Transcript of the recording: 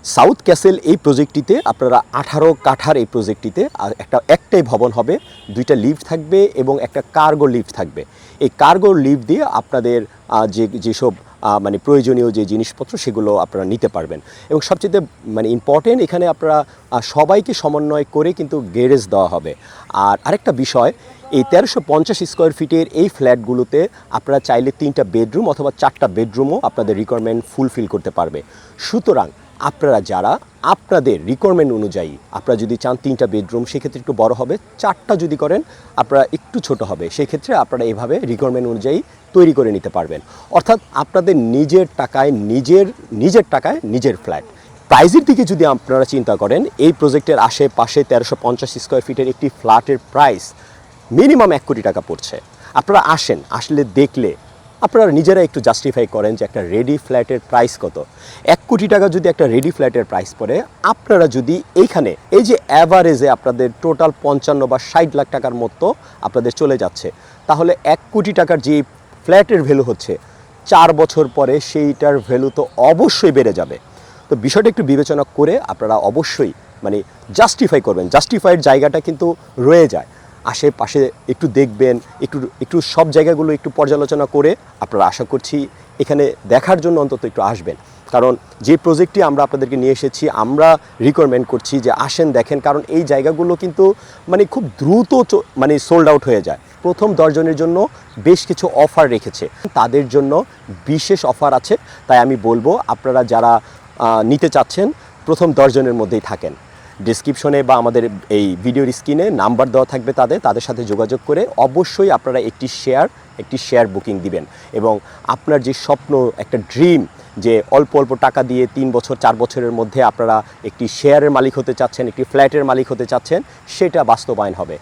South castle এই প্রজেক্টটিতে আপনারা 18 কাঠার এই প্রজেক্টটিতে আর একটাই ভবন হবে, 2টা লিফট থাকবে এবং একটা কার্গো লিফট থাকবে। এই কার্গো লিফট দিয়ে আপনাদের যেসব মানে প্রয়োজনীয় যে জিনিসপত্র সেগুলো আপনারা নিতে পারবেন। এবং সবচেয়ে মানে ইম্পর্টেন্ট, এখানে আপনারা সবাইকে সমন্বয় করে কিন্তু গ্যারেজ দেওয়া হবে। আর আরেকটা বিষয়, এই 1350 স্কোয়ার ফিটের এই ফ্ল্যাটগুলোতে আপনারা চাইলে 3টা বেডরুম অথবা 4টা বেডরুমও আপনাদের রিকোয়ারমেন্ট ফুলফিল করতে পারবে। সুতরাং আপনারা যারা আপনাদের রিকোয়ারমেন্ট অনুযায়ী আপনারা যদি চান 3টা বেডরুম, সেক্ষেত্রে একটু বড় হবে, 4টা যদি করেন আপনারা একটু ছোট হবে, সেক্ষেত্রে আপনারা এইভাবে রিকোয়ারমেন্ট অনুযায়ী তৈরি করে নিতে পারবেন। অর্থাৎ আপনাদের নিজের টাকায় নিজের ফ্ল্যাট। প্রাইজের দিকে যদি আপনারা চিন্তা করেন, এই প্রজেক্টের আশেপাশে 1350 স্কোয়ার ফিটের একটি ফ্ল্যাটের প্রাইস মিনিমাম 1 কোটি টাকা পড়ছে। আপনারা আসলে দেখলে আপনারা নিজেরা একটু জাস্টিফাই করেন যে একটা রেডি ফ্ল্যাটের প্রাইস কত। 1 কোটি টাকা যদি একটা রেডি ফ্ল্যাটের প্রাইস পড়ে, আপনারা যদি এইখানে এই যে অ্যাভারেজে আপনাদের টোটাল 55 বা 60 লাখ টাকার মতো আপনাদের চলে যাচ্ছে, তাহলে 1 কোটি টাকার যে ফ্ল্যাটের ভ্যালু হচ্ছে 4 বছর পরে সেইটার ভ্যালু তো অবশ্যই বেড়ে যাবে। তো বিষয়টা একটু বিবেচনা করে আপনারা অবশ্যই মানে জাস্টিফাই করবেন। জাস্টিফাইয়ের জায়গাটা কিন্তু রয়ে যায়, আশেপাশে একটু দেখবেন, একটু সব জায়গাগুলো একটু পর্যালোচনা করে আপনারা আশা করছি এখানে দেখার জন্য অন্তত একটু আসবেন। কারণ যে প্রজেক্টটি আমরা আপনাদেরকে নিয়ে এসেছি, আমরা রিকমেন্ড করছি যে আসেন দেখেন, কারণ এই জায়গাগুলো কিন্তু মানে খুব দ্রুত মানে সোল্ড আউট হয়ে যায়। প্রথম 10 জনের জন্য বেশ কিছু অফার রেখেছে, তাদের জন্য বিশেষ অফার আছে। তাই আমি বলবো আপনারা যারা নিতে চাচ্ছেন প্রথম 10 জনের মধ্যেই থাকেন। ডেসক্রিপশনে বা আমাদের এই ভিডিওর স্ক্রিনে নাম্বার দেওয়া থাকবে, তাদের সাথে যোগাযোগ করে অবশ্যই আপনারা একটি শেয়ার বুকিং দিবেন। এবং আপনার যে স্বপ্ন, একটা ড্রিম, যে অল্প অল্প টাকা দিয়ে 3 বছর 4 বছরের মধ্যে আপনারা একটি শেয়ারের মালিক হতে চাচ্ছেন, একটি ফ্ল্যাটের মালিক হতে চাচ্ছেন, সেটা বাস্তবায়ন হবে।